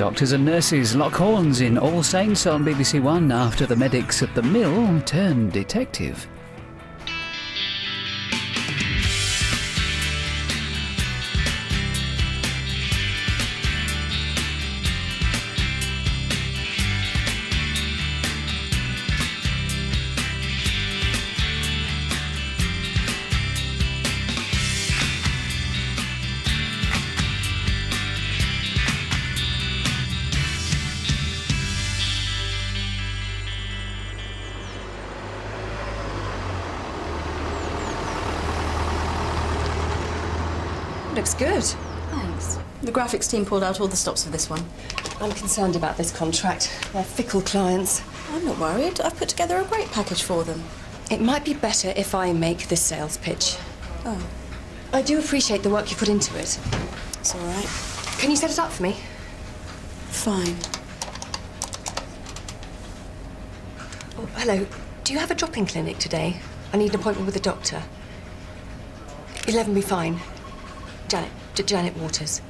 Doctors and nurses lock horns in All Saints on BBC1 after the medics at the mill turn detective. Looks good. Thanks. The graphics team pulled out all the stops for this one. I'm concerned about this contract. They're fickle clients. I'm not worried. I've put together a great package for them. It might be better if I make this sales pitch. Oh. I do appreciate the work you put into it. It's all right. Can you set it up for me? Fine. Oh, hello. Do you have a drop-in clinic today? I need an appointment with a doctor. 11 be fine. Janet Waters.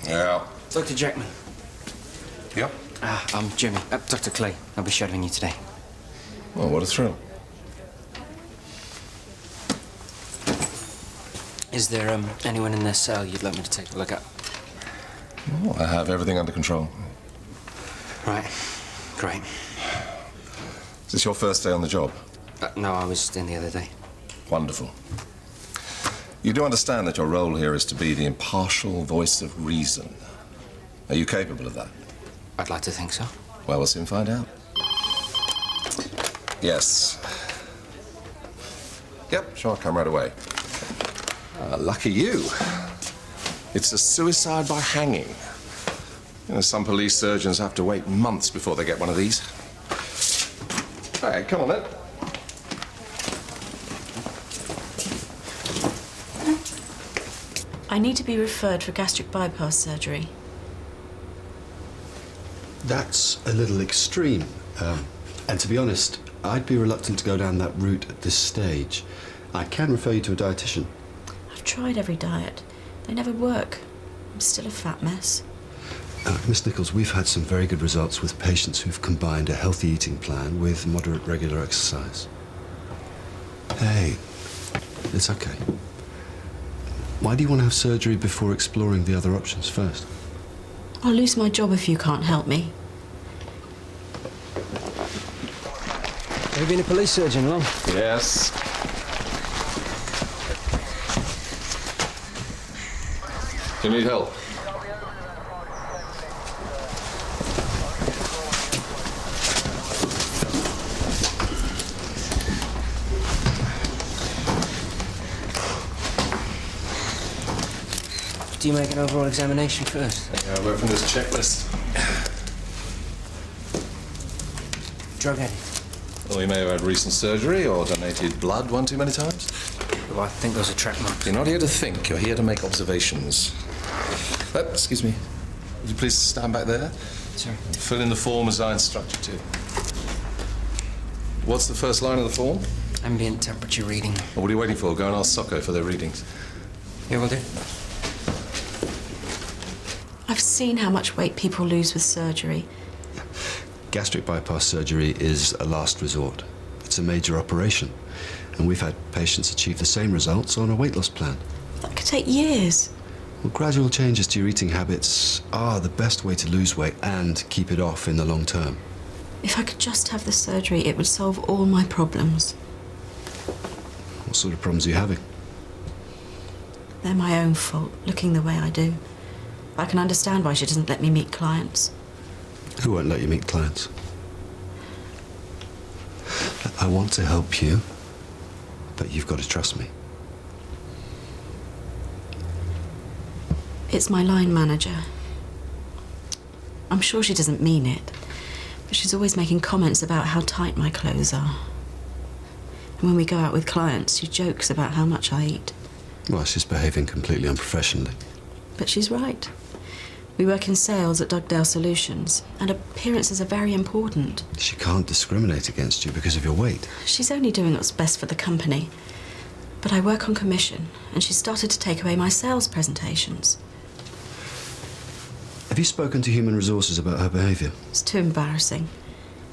Yeah. Dr. Jackman. Yep. I'm Jimmy. Dr. Clay. I'll be shadowing you today. Well, what a thrill. Is there anyone in their cell you'd like me to take a look at? Oh, I have everything under control. Right. Great. Is this your first day on the job? No, I was in the other day. Wonderful. You do understand that your role here is to be the impartial voice of reason. Are you capable of that? I'd like to think so. Well, we'll soon find out. Yes. Yep, sure, I'll come right away. Lucky you. It's a suicide by hanging. You know, some police surgeons have to wait months before they get one of these. All right, come on then. I need to be referred for gastric bypass surgery. That's a little extreme. And to be honest, I'd be reluctant to go down that route at this stage. I can refer you to a dietitian. I've tried every diet. They never work. I'm still a fat mess. Miss Nichols, we've had some very good results with patients who've combined a healthy eating plan with moderate regular exercise. Hey, it's okay. Why do you want to have surgery before exploring the other options first? I'll lose my job if you can't help me. Have you been a police surgeon long? Yes. Do you need help? Do you make an overall examination first? Yeah, I work from this checklist. Drug addict? Well, you may have had recent surgery or donated blood one too many times. Well, I think those are track marks. You're not here to think, you're here to make observations. Excuse me. Would you please stand back there? Sir. Fill in the form as I instruct you to. What's the first line of the form? Ambient temperature reading. Well, what are you waiting for? Go and ask Socko for their readings. Yeah, will do. I've seen how much weight people lose with surgery. Gastric bypass surgery is a last resort. It's a major operation. And we've had patients achieve the same results on a weight loss plan. That could take years. Well, gradual changes to your eating habits are the best way to lose weight and keep it off in the long term. If I could just have the surgery, it would solve all my problems. What sort of problems are you having? They're my own fault, looking the way I do. I can understand why she doesn't let me meet clients. Who won't let you meet clients? I want to help you, But you've got to trust me. It's my line manager. I'm sure she doesn't mean it, but she's always making comments about how tight my clothes are. And when we go out with clients, she jokes about how much I eat. Well, she's behaving completely unprofessionally. But she's right. We work in sales at Dugdale Solutions, and appearances are very important. She can't discriminate against you because of your weight. She's only doing what's best for the company. But I work on commission, and she started to take away my sales presentations. Have you spoken to Human Resources about her behaviour? It's too embarrassing.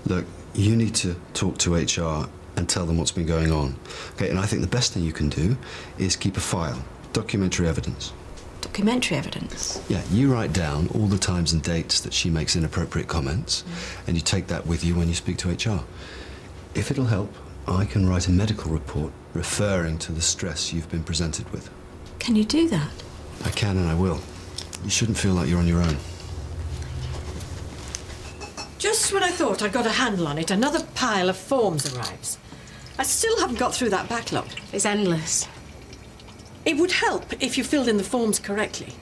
Look, you need to talk to HR and tell them what's been going on. Okay, and I think the best thing you can do is keep a file, documentary evidence. Documentary evidence? Yeah, you write down all the times and dates that she makes inappropriate comments, and you take that with you when you speak to HR. If it'll help, I can write a medical report referring to the stress you've been presented with. Can you do that? I can and I will. You shouldn't feel like you're on your own. Just when I thought I'd got a handle on it, another pile of forms arrives. I still haven't got through that backlog. It's endless. It would help if you filled in the forms correctly.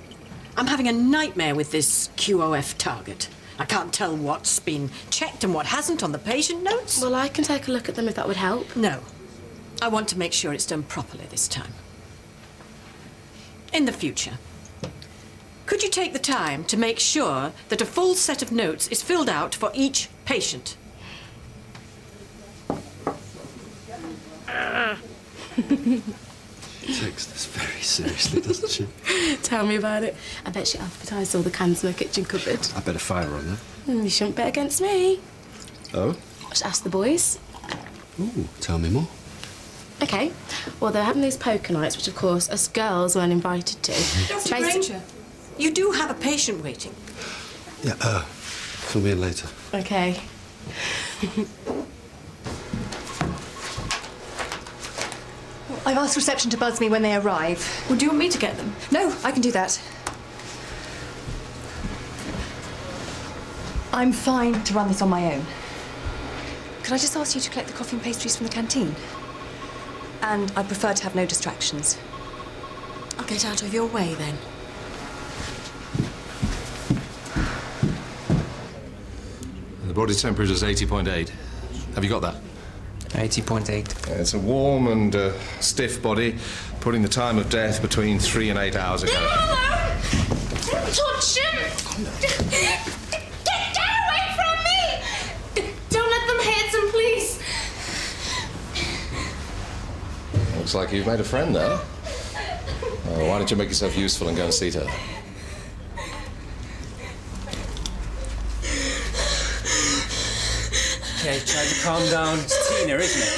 I'm having a nightmare with this QOF target. I can't tell what's been checked and what hasn't on the patient notes. Well, I can take a look at them if that would help. No. I want to make sure it's done properly this time. In the future, could you take the time to make sure that a full set of notes is filled out for each patient? She takes this very seriously, doesn't she? Tell me about it. I bet she advertised all the cans in her kitchen cupboard. I better fire her on that. You shouldn't bet against me. Oh? Just ask the boys. Ooh, tell me more. OK. Well, they're having these poker nights, which, of course, us girls weren't invited to. Dr. Granger, you do have a patient waiting. Yeah, fill me in later. OK. I've asked reception to buzz me when they arrive. Well, do you want me to get them? No, I can do that. I'm fine to run this on my own. Could I just ask you to collect the coffee and pastries from the canteen? And I'd prefer to have no distractions. I'll get out of your way then. The body temperature is 80.8. Have you got that? 80.8. It's a warm and stiff body, putting the time of death between 3 and 8 hours ago. Don't touch him! Get away from me! Don't let them hurt him, please. Looks like you've made a friend there. Why don't you make yourself useful and go and see her? Okay, try to calm down. It's Tina, isn't it?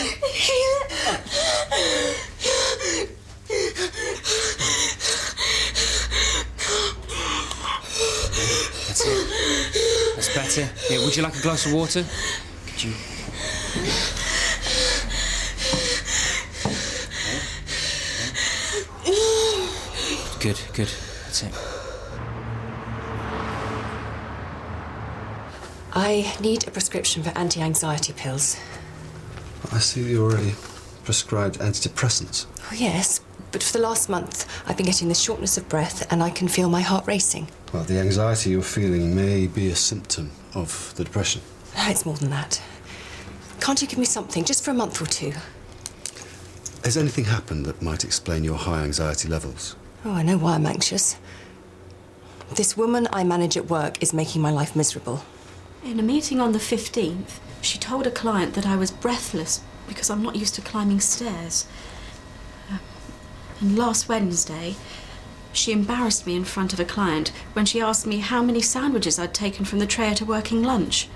That's it. That's better. Yeah, would you like a glass of water? Could you... Good, good. That's it. I need a prescription for anti-anxiety pills. I see that you're already prescribed antidepressants. Oh, yes, but for the last month, I've been getting this shortness of breath and I can feel my heart racing. Well, the anxiety you're feeling may be a symptom of the depression. No, it's more than that. Can't you give me something, just for a month or two? Has anything happened that might explain your high anxiety levels? Oh, I know why I'm anxious. This woman I manage at work is making my life miserable. In a meeting on the 15th, she told a client that I was breathless because I'm not used to climbing stairs. And last Wednesday, she embarrassed me in front of a client when she asked me how many sandwiches I'd taken from the tray at a working lunch.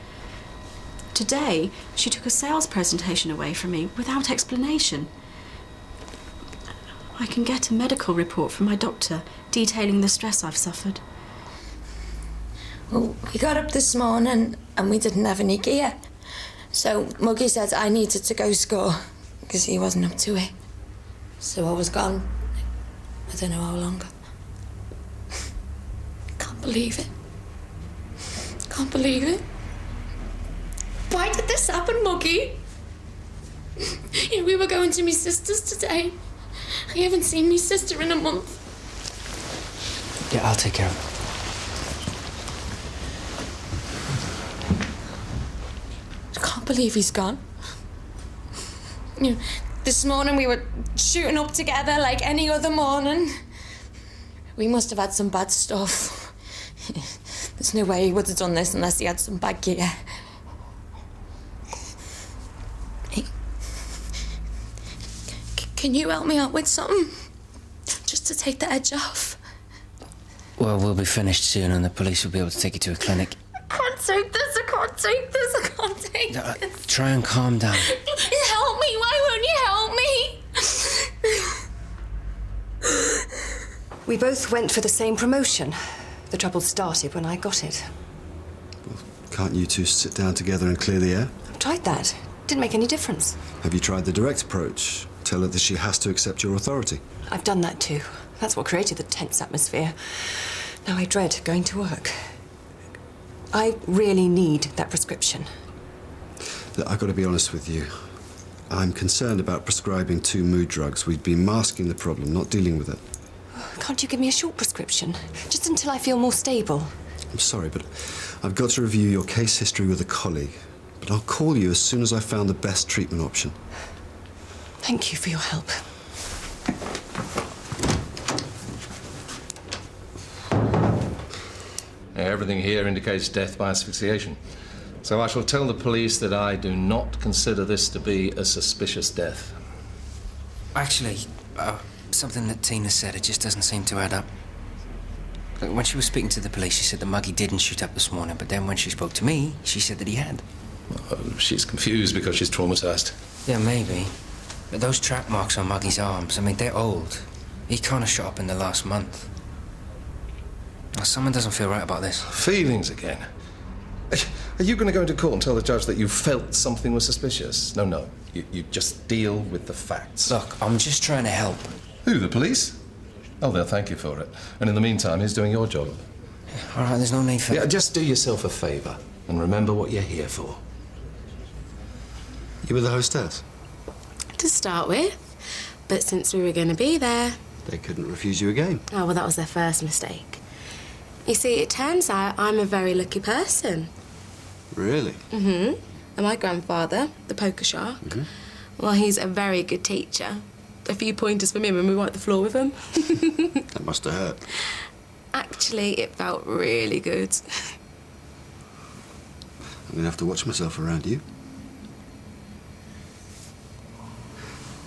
Today, she took a sales presentation away from me without explanation. I can get a medical report from my doctor detailing the stress I've suffered. Well, we got up this morning and we didn't have any gear. So Muggy said I needed to go score because he wasn't up to it. So I was gone. I don't know how long. Can't believe it. Can't believe it. Why did this happen, Muggy? Yeah, we were going to my sister's today. I haven't seen my sister in a month. Yeah, I'll take care of it. I can't believe he's gone. You know, this morning we were shooting up together like any other morning. We must have had some bad stuff. There's no way he would have done this unless he had some bad gear. Hey, can you help me out with something? Just to take the edge off. Well, we'll be finished soon and the police will be able to take you to a clinic. I can't take this, I can't take this, I can't take this. Try and calm down. Help me, why won't you help me? We both went for the same promotion. The trouble started when I got it. Well, can't you two sit down together and clear the air? I've tried that. Didn't make any difference. Have you tried the direct approach? Tell her that she has to accept your authority. I've done that too. That's what created the tense atmosphere. Now I dread going to work. I really need that prescription. Look, I've got to be honest with you. I'm concerned about prescribing 2 mood drugs. We'd be masking the problem, not dealing with it. Can't you give me a short prescription? Just until I feel more stable. I'm sorry, but I've got to review your case history with a colleague. But I'll call you as soon as I've found the best treatment option. Thank you for your help. Everything here indicates death by asphyxiation. So I shall tell the police that I do not consider this to be a suspicious death. Actually, something that Tina said, it just doesn't seem to add up. When she was speaking to the police, she said that Muggy didn't shoot up this morning, but then when she spoke to me, she said that he had. Oh, she's confused because she's traumatized. Yeah, maybe. But those track marks on Muggy's arms, I mean, they're old. He can't have shot up in the last month. Well, someone doesn't feel right about this. Feelings again? Are you going to go into court and tell the judge that you felt something was suspicious? No. You just deal with the facts. Look, I'm just trying to help. Who, the police? Oh, they'll thank you for it. And in the meantime, he's doing your job. All right, there's no need for... Yeah, just do yourself a favour and remember what you're here for. You were the hostess? To start with, but since we were going to be there... They couldn't refuse you again. Oh, well, that was their first mistake. You see, it turns out I'm a very lucky person. Really? Mm-hmm. And my grandfather, the poker shark, well, he's a very good teacher. A few pointers from him and we wiped the floor with him. That must have hurt. Actually, it felt really good. I'm going to have to watch myself around you.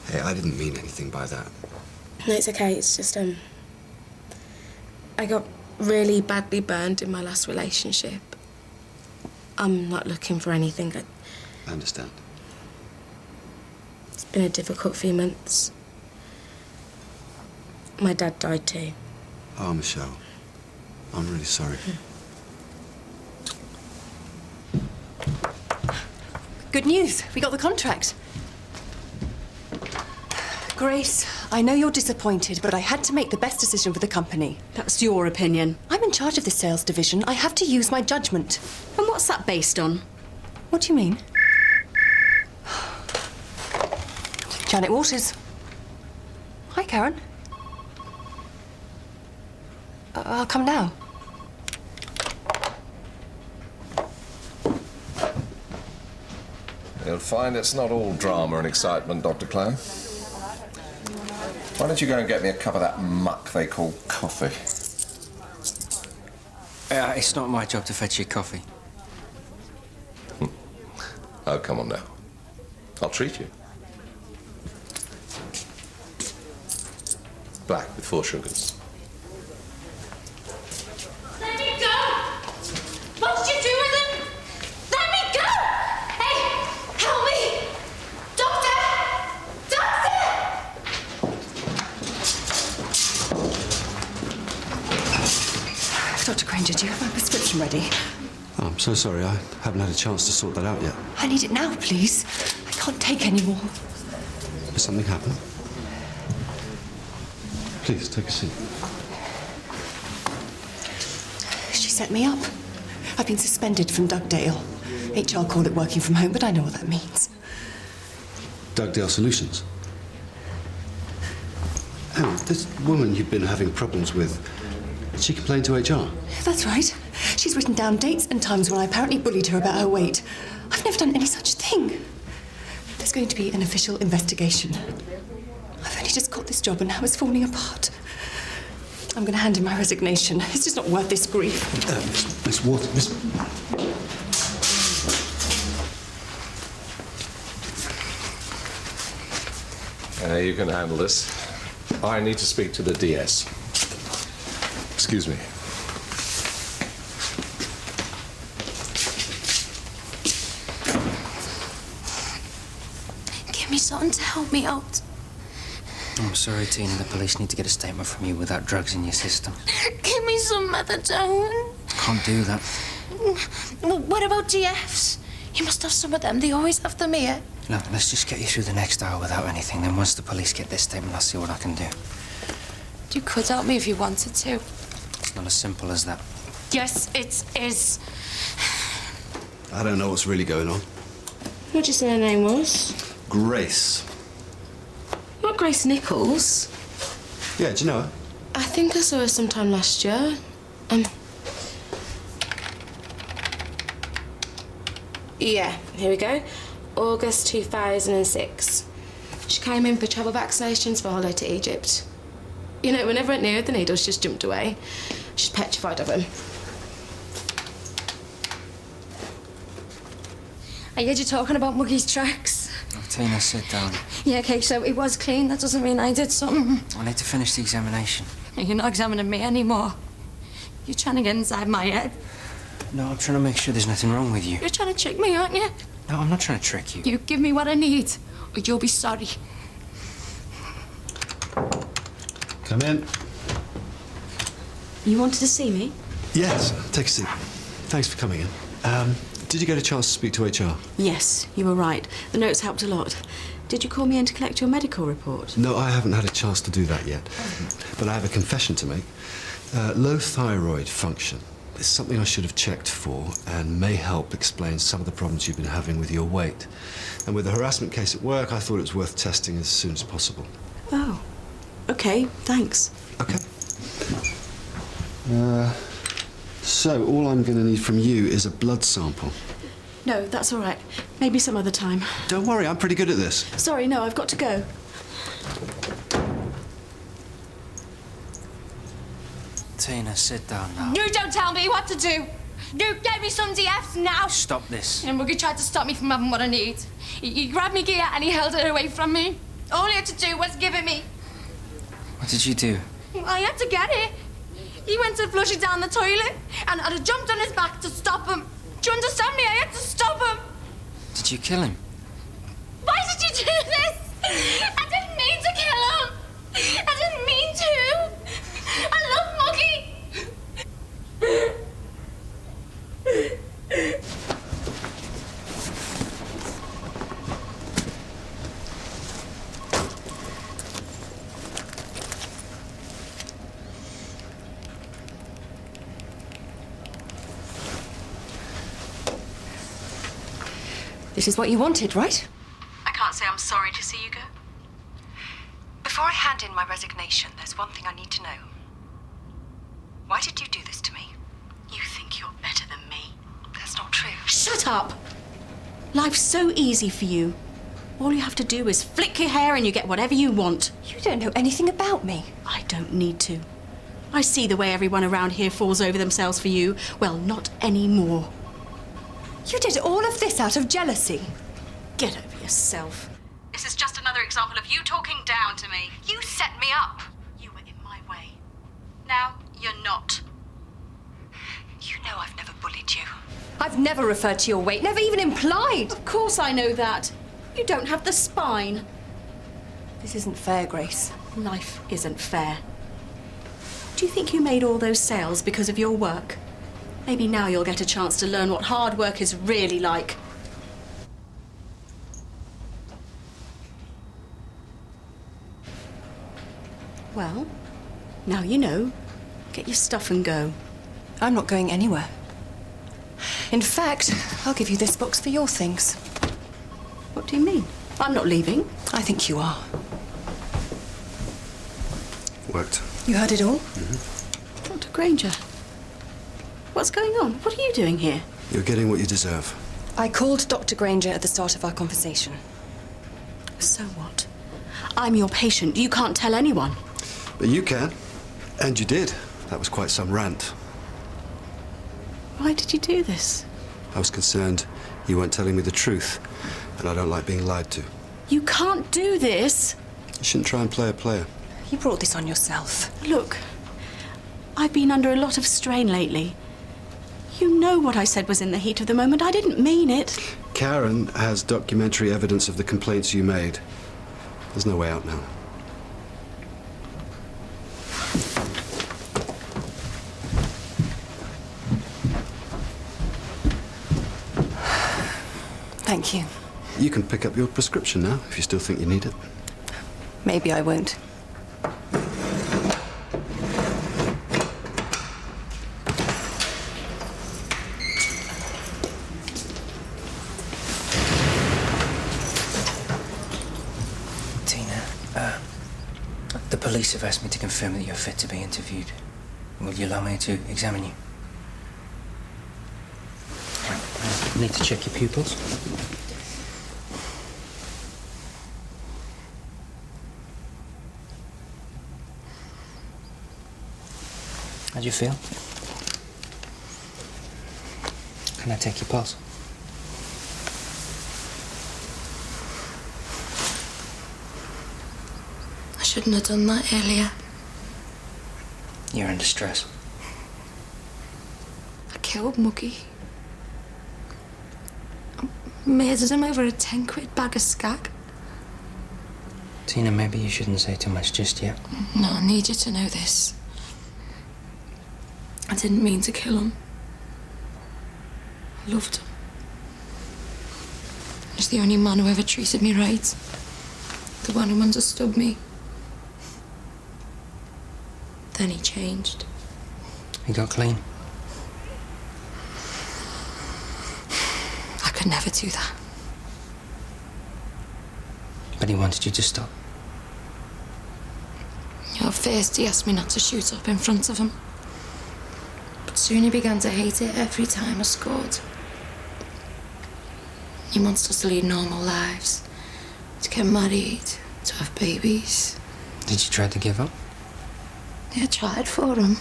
Hey, I didn't mean anything by that. No, it's okay. It's just, I got really badly burned in my last relationship. I'm not looking for anything. I understand. It's been a difficult few months. My dad died too. Oh, Michelle. I'm really sorry. Good news. We got the contract. Grace, I know you're disappointed, but I had to make the best decision for the company. That's your opinion. I'm in charge of the sales division. I have to use my judgment. And what's that based on? What do you mean? Janet Waters. Hi, Karen. I'll come now. You'll find it's not all drama and excitement, Dr. Clown. Why don't you go and get me a cup of that muck they call coffee? It's not my job to fetch you coffee. Oh, come on now. I'll treat you. Black with 4 sugars. Let me go! What did you do with him? Let me go! Hey, help me! Doctor! Doctor! Dr. Granger, do you have my prescription ready? Oh, I'm so sorry. I haven't had a chance to sort that out yet. I need it now, please. I can't take any more. Has something happened? Please, take a seat. She set me up. I've been suspended from Dugdale. HR call it working from home, but I know what that means. Dugdale Solutions. Oh, this woman you've been having problems with, she complained to HR? That's right. She's written down dates and times when I apparently bullied her about her weight. I've never done any such thing. There's going to be an official investigation. I've only just got this job and now it's falling apart. I'm going to hand in my resignation. It's just not worth this grief. Miss Water, Miss... You can handle this. I need to speak to the DS. Excuse me. Give me something to help me out. I'm sorry, Tina. The police need to get a statement from you without drugs in your system. Give me some methadone. Can't do that. Well, what about GFs? You must have some of them. They always have them here. Look, let's just get you through the next hour without anything. Then once the police get their statement, I'll see what I can do. You could help me if you wanted to. It's not as simple as that. Yes, it is. I don't know what's really going on. What'd you say her name was? Grace. Not Grace Nichols. Yeah, do you know her? I think I saw her sometime last year. Yeah, here we go. August 2006. She came in for travel vaccinations for a holiday to Egypt. You know, whenever it neared the needles, she just jumped away. She's petrified of them. I heard you talking about Muggy's tracks. Oh, Tina, sit down. Yeah, okay, so it was clean. That doesn't mean I did something. I need to finish the examination. You're not examining me anymore. You're trying to get inside my head. No, I'm trying to make sure there's nothing wrong with you. You're trying to trick me, aren't you? No, I'm not trying to trick you. You give me what I need, or you'll be sorry. Come in. You wanted to see me? Yes, take a seat. Thanks for coming in. Did you get a chance to speak to HR? Yes, you were right. The notes helped a lot. Did you call me in to collect your medical report? No, I haven't had a chance to do that yet. But I have a confession to make. Low thyroid function is something I should have checked for and may help explain some of the problems you've been having with your weight. And with the harassment case at work, I thought it was worth testing as soon as possible. Oh, okay, thanks. Okay. So all I'm going to need from you is a blood sample. No, that's all right. Maybe some other time. Don't worry, I'm pretty good at this. Sorry, no, I've got to go. Tina, sit down now. You don't tell me what to do. You gave me some DFs now. Stop this. And Muggy tried to stop me from having what I need. He grabbed me gear and he held it away from me. All he had to do was give it me. What did you do? I had to get it. He went to flush it down the toilet and I'd have jumped on his back to stop him. Do you understand me? I had to stop him. Did you kill him? Why did you do this? I didn't mean to kill him. I didn't mean to. I love Muggy. This is what you wanted, right? I can't say I'm sorry to see you go. Before I hand in my resignation, there's one thing I need to know. Why did you do this to me? You think you're better than me. That's not true. Shut up! Life's so easy for you. All you have to do is flick your hair and you get whatever you want. You don't know anything about me. I don't need to. I see the way everyone around here falls over themselves for you. Well, not anymore. You did all of this out of jealousy. Get over yourself. This is just another example of you talking down to me. You set me up. You were in my way. Now you're not. You know I've never bullied you. I've never referred to your weight, never even implied. Of course I know that. You don't have the spine. This isn't fair, Grace. Life isn't fair. Do you think you made all those sales because of your work? Maybe now you'll get a chance to learn what hard work is really like. Well, now you know. Get your stuff and go. I'm not going anywhere. In fact, I'll give you this box for your things. What do you mean? I'm not leaving. I think you are. Worked. You heard it all? Dr. Granger. What's going on? What are you doing here? You're getting what you deserve. I called Dr. Granger at the start of our conversation. So what? I'm your patient. You can't tell anyone. But you can. And you did. That was quite some rant. Why did you do this? I was concerned you weren't telling me the truth, and I don't like being lied to. You can't do this. You shouldn't try and play a player. You brought this on yourself. Look, I've been under a lot of strain lately. You know what I said was in the heat of the moment. I didn't mean it. Karen has documentary evidence of the complaints you made. There's no way out now. Thank you. You can pick up your prescription now, if you still think you need it. Maybe I won't. The police have asked me to confirm that you're fit to be interviewed. Will you allow me to examine you? Right, I need to check your pupils. How do you feel? Can I take your pulse? I shouldn't have done that earlier. You're under stress. I killed Muggy. I murdered him over a 10-quid bag of skag. Tina, maybe you shouldn't say too much just yet. No, I need you to know this. I didn't mean to kill him. I loved him. He's the only man who ever treated me right. The one who understood me. Then he changed. He got clean. I could never do that. But he wanted you to stop. At first, he asked me not to shoot up in front of him. But soon he began to hate it every time I scored. He wants us to lead normal lives. To get married, to have babies. Did you try to give up? Yeah, I tried for him.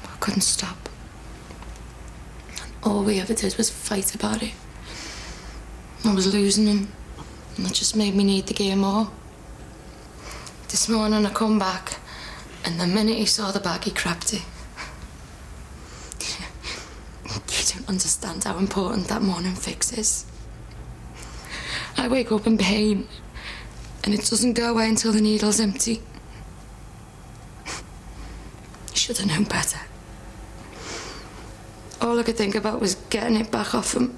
But I couldn't stop. And all we ever did was fight about it. I was losing him. And that just made me need the gear more. This morning I come back, and the minute he saw the bag, he crapped it. You don't understand how important that morning fix is. I wake up in pain, and it doesn't go away until the needle's empty. You should have known better. All I could think about was getting it back off him.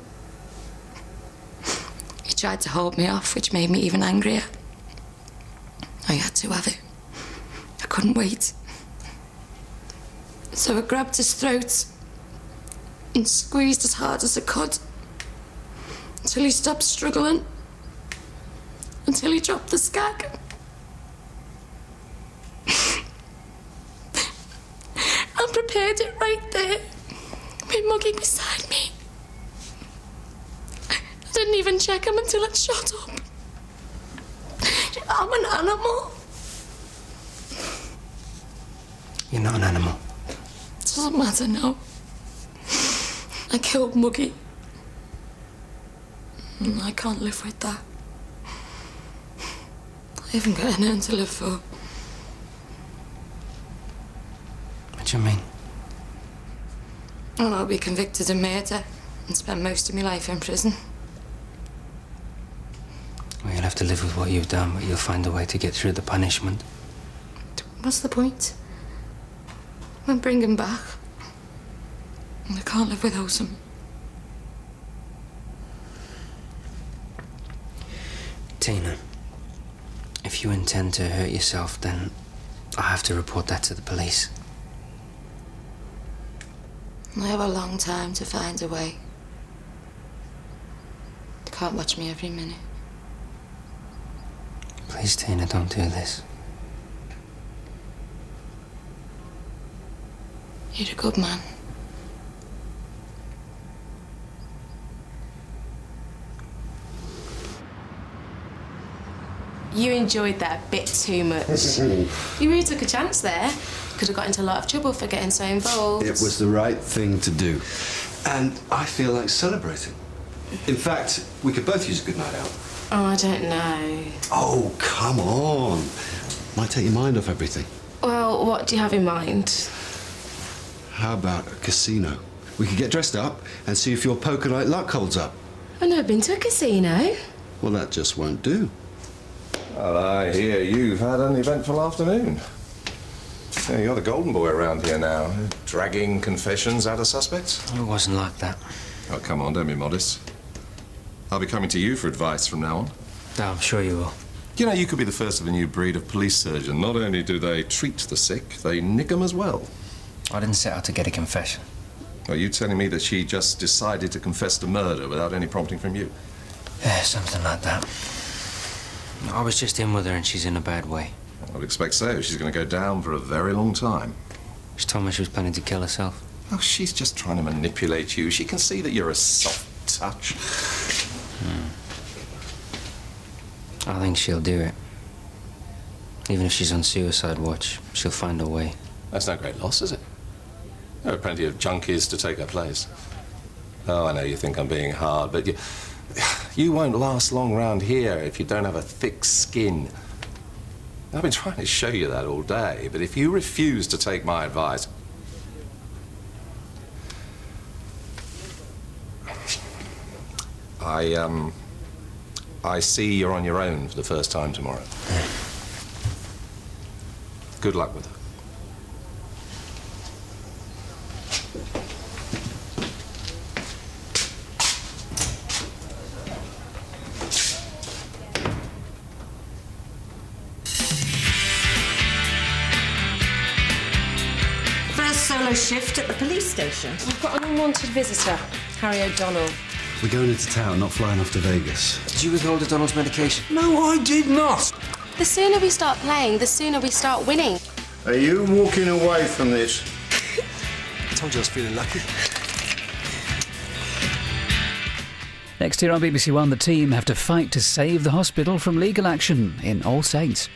He tried to hold me off, which made me even angrier. I had to have it. I couldn't wait. So I grabbed his throat and squeezed as hard as I could until he stopped struggling, until he dropped the skag. I prepared it right there, with Muggy beside me. I didn't even check him until it shot up. I'm an animal. You're not an animal. It doesn't matter now. I killed Muggy. And I can't live with that. I haven't got anything to live for. What do you mean? And I'll be convicted of murder and spend most of my life in prison. Well, you'll have to live with what you've done, but you'll find a way to get through the punishment. What's the point? I'll bring him back. I can't live without him. Tina, if you intend to hurt yourself, then I have to report that to the police. I have a long time to find a way. They can't watch me every minute. Please, Tina, don't do this. You're a good man. You enjoyed that a bit too much. You really took a chance there. Could have got into a lot of trouble for getting so involved. It was the right thing to do. And I feel like celebrating. In fact, we could both use a good night out. Oh, I don't know. Oh, come on. Might take your mind off everything. Well, what do you have in mind? How about a casino? We could get dressed up and see if your poker night luck holds up. I've never been to a casino. Well, that just won't do. Well, I hear you've had an eventful afternoon. Yeah, you're the golden boy around here now, dragging confessions out of suspects. It wasn't like that. Oh, come on, don't be modest. I'll be coming to you for advice from now on. No, I'm sure you will. You know, you could be the first of a new breed of police surgeon. Not only do they treat the sick, they nick them as well. I didn't set out to get a confession. Are you telling me that she just decided to confess to murder without any prompting from you? Yeah, something like that. I was just in with her and she's in a bad way. I would expect so. She's going to go down for a very long time. She told me she was planning to kill herself. Oh, she's just trying to manipulate you. She can see that you're a soft touch. I think she'll do it. Even if she's on suicide watch, she'll find a way. That's no great loss, is it? There are plenty of junkies to take her place. Oh, I know you think I'm being hard, but you won't last long round here if you don't have a thick skin. I've been trying to show you that all day, but if you refuse to take my advice... I see you're on your own for the first time tomorrow. Good luck with her. First solo shift at the police station. We've got an unwanted visitor, Harry O'Donnell. We're going into town, not flying off to Vegas. Did you withhold O'Donnell's medication? No, I did not. The sooner we start playing, the sooner we start winning. Are you walking away from this? I told you I was feeling lucky. Next year on BBC1, the team have to fight to save the hospital from legal action in All Saints.